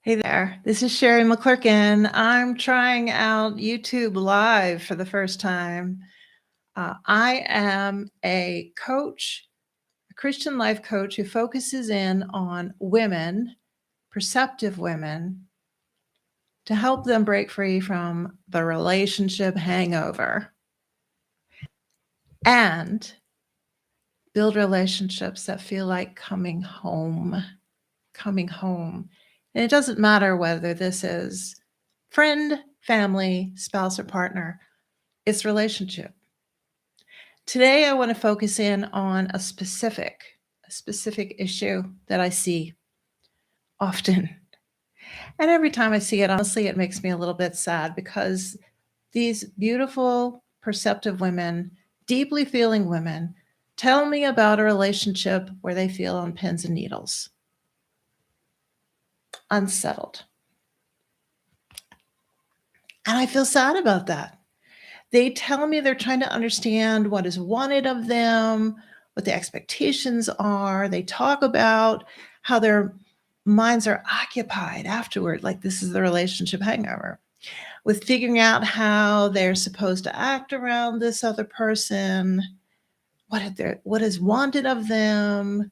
Hey there, this is Sherry McClurkin. I'm trying out YouTube Live for the first time. I am a coach, a Christian life coach who focuses in on women, perceptive women, to help them break free from the relationship hangover and build relationships that feel like coming home. And it doesn't matter whether this is friend, family, spouse, or partner, it's relationship. Today, I want to focus in on a specific issue that I see often. And every time I see it, honestly, it makes me a little bit sad because these beautiful, perceptive women, deeply feeling women, tell me about a relationship where they feel on pins and needles, unsettled. And I feel sad about that. They tell me they're trying to understand what is wanted of them, what the expectations are. They talk about how their minds are occupied afterward, like this is the relationship hangover, with figuring out how they're supposed to act around this other person, what is wanted of them.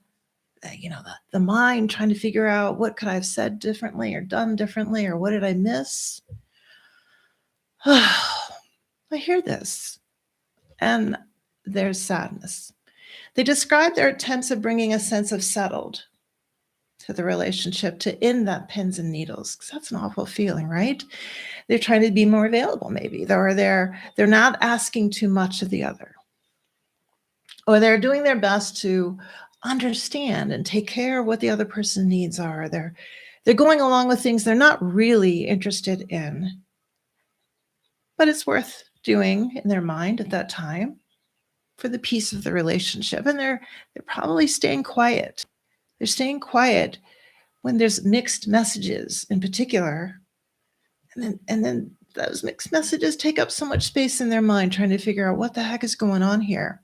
The mind trying to figure out what could I have said differently or done differently, or what did I miss? I hear this, and there's sadness. They describe their attempts of bringing a sense of settled to the relationship to end that pins and needles, because that's an awful feeling, right? They're trying to be more available, maybe, or they're not asking too much of the other, or they're doing their best to understand and take care of what the other person's needs are. They're going along with things they're not really interested in, but it's worth doing in their mind at that time for the peace of the relationship. And they're probably staying quiet. They're staying quiet when there's mixed messages in particular. And then those mixed messages take up so much space in their mind, trying to figure out what the heck is going on here.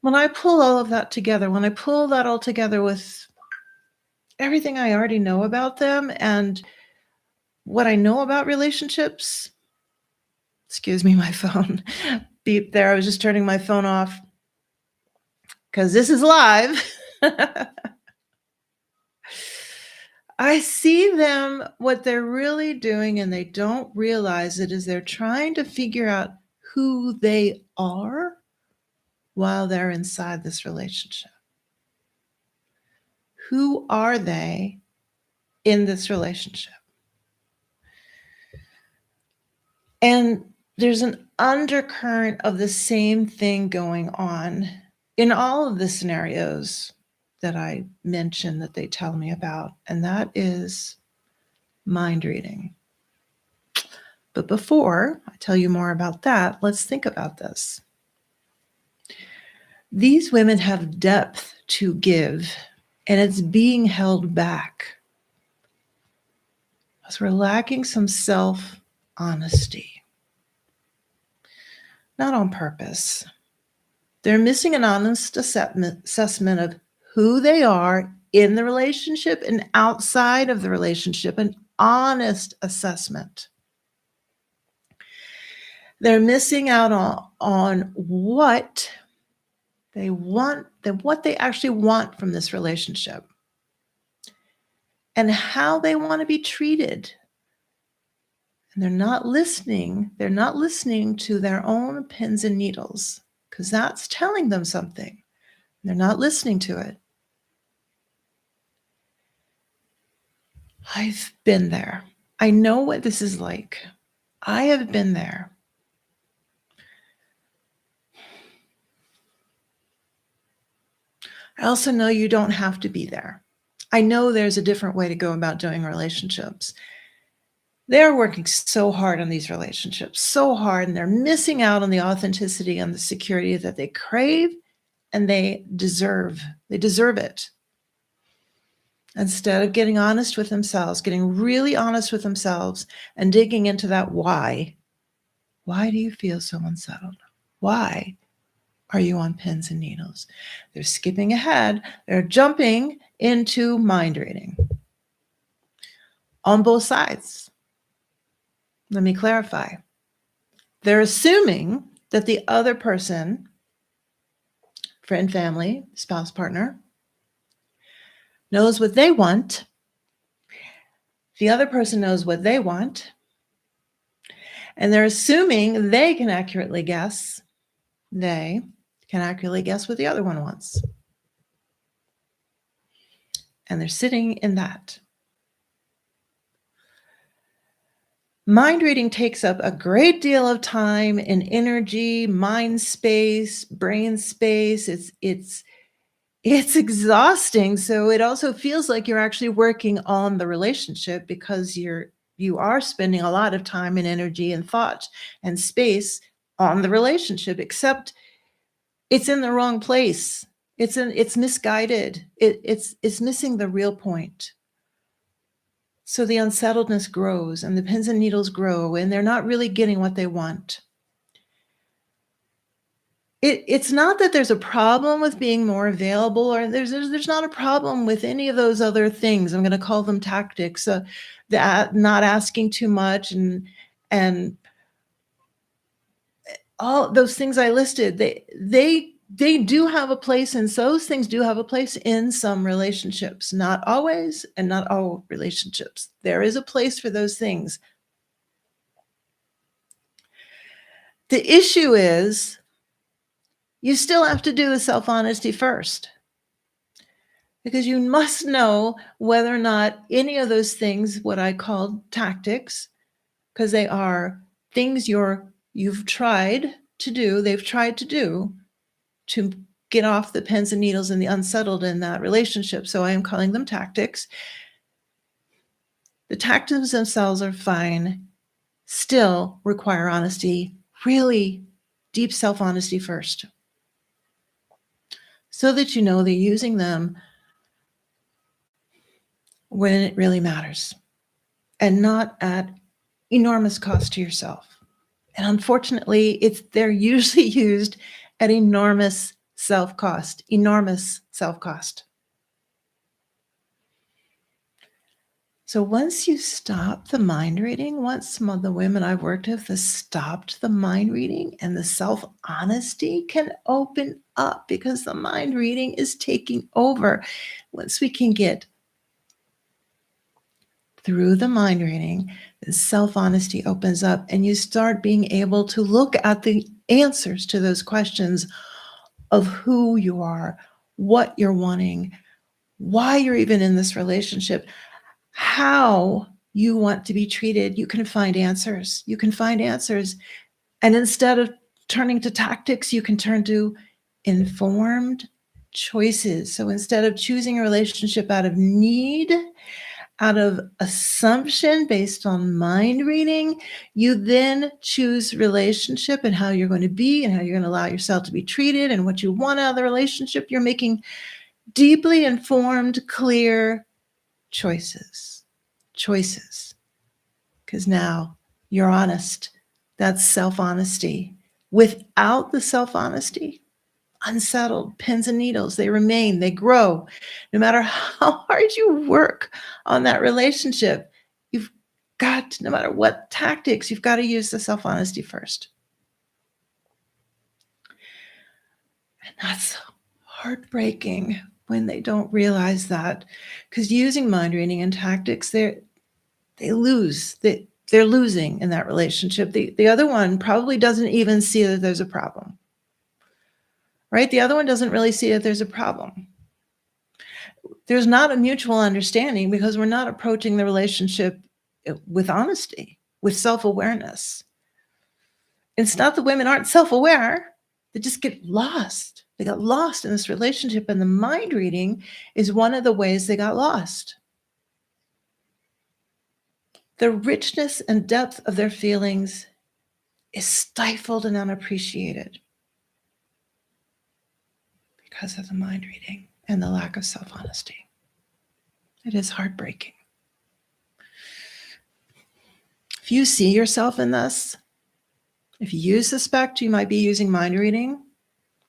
When I pull all of that together, when I pull that all together with everything I already know about them and what I know about relationships, excuse me, my phone beep there. I was just turning my phone off because this is live. I see them, what they're really doing, and they don't realize it, is they're trying to figure out who they are while they're inside this relationship. Who are they in this relationship? And there's an undercurrent of the same thing going on in all of the scenarios that I mentioned that they tell me about, and that is mind reading. But before I tell you more about that, let's think about this. These women have depth to give, and it's being held back because we're lacking some self-honesty. Not on purpose. They're missing an honest assessment of who they are in the relationship and outside of the relationship, an honest assessment. They're missing out on what they want, what they actually want from this relationship, and how they want to be treated. And they're not listening to their own pins and needles, because that's telling them something. They're not listening to it. I've been there. I know what this is like. I have been there. I also know you don't have to be there. I know there's a different way to go about doing relationships. They're working so hard on these relationships, so hard, and they're missing out on the authenticity and the security that they crave and they deserve. They deserve it. Instead of getting honest with themselves, getting really honest with themselves and digging into that why. Why do you feel so unsettled? Why are you on pins and needles? They're skipping ahead. They're jumping into mind reading. on both sides. Let me clarify. They're assuming that the other person, friend, family, spouse, partner, knows what they want. The other person knows what they want. And they're assuming they can accurately guess. They can accurately guess what the other one wants. And they're sitting in that. Mind reading takes up a great deal of time and energy, mind space, brain space. It's exhausting. So it also feels like you're actually working on the relationship because you are spending a lot of time and energy and thought and space on the relationship, except it's in the wrong place. It's misguided. It's missing the real point. So the unsettledness grows and the pins and needles grow, and they're not really getting what they want. It's not that there's a problem with being more available, or there's not a problem with any of those other things. I'm going to call them tactics. That not asking too much and all those things I listed. They do have a place, and those things do have a place in some relationships. Not always, and not all relationships. There is a place for those things. The issue is, you still have to do the self-honesty first, because you must know whether or not any of those things, what I call tactics, because they are things you've tried to do, they've tried to do to get off the pins and needles and the unsettled in that relationship. So I am calling them tactics. The tactics themselves are fine, still require honesty, really deep self-honesty first, so that you know they're using them when it really matters and not at enormous cost to yourself. And unfortunately, they're usually used at enormous self-cost. So once you stop the mind reading, once some of the women I've worked with have stopped the mind reading, and the self-honesty can open up, because the mind reading is taking over. Once we can get through the mind reading, the self-honesty opens up, and you start being able to look at the answers to those questions of who you are, what you're wanting, why you're even in this relationship, how you want to be treated. You can find answers. You can find answers. And instead of turning to tactics, you can turn to informed choices. So instead of choosing a relationship out of need, out of assumption based on mind reading, you then choose relationship and how you're going to be and how you're going to allow yourself to be treated and what you want out of the relationship. You're making deeply informed, clear choices, because now you're honest. That's self-honesty. Without the self-honesty, unsettled pins and needles, they remain, they grow. No matter how hard you work on that relationship, you've got, no matter what tactics, you've got to use the self-honesty first. And that's heartbreaking when they don't realize that, because using mind reading and tactics, they're losing in that relationship. The other one probably doesn't even see that there's a problem, right? The other one doesn't really see that there's a problem. There's not a mutual understanding because we're not approaching the relationship with honesty, with self-awareness. It's not that women aren't self-aware, they just get lost. They got lost in this relationship, and the mind reading is one of the ways they got lost. The richness and depth of their feelings is stifled and unappreciated because of the mind reading and the lack of self-honesty. It is heartbreaking. If you see yourself in this, if you suspect you might be using mind reading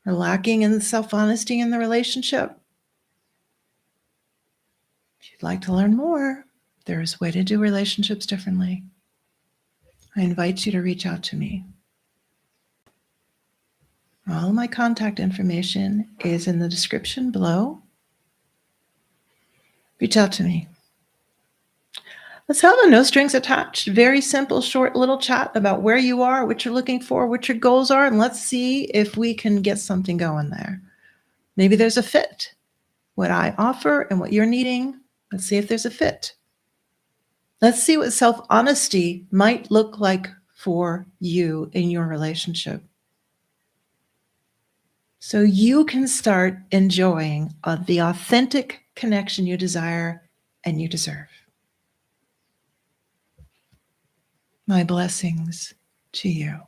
or lacking in self-honesty in the relationship, if you'd like to learn more, There is a way to do relationships differently. I invite you to reach out to me. All my contact information is in the description below. Reach out to me. Let's have a no strings attached, very simple, short little chat about where you are, what you're looking for, what your goals are, and let's see if we can get something going there. Maybe there's a fit. What I offer and what you're needing, let's see if there's a fit. Let's see what self-honesty might look like for you in your relationship, so you can start enjoying the authentic connection you desire and you deserve. My blessings to you.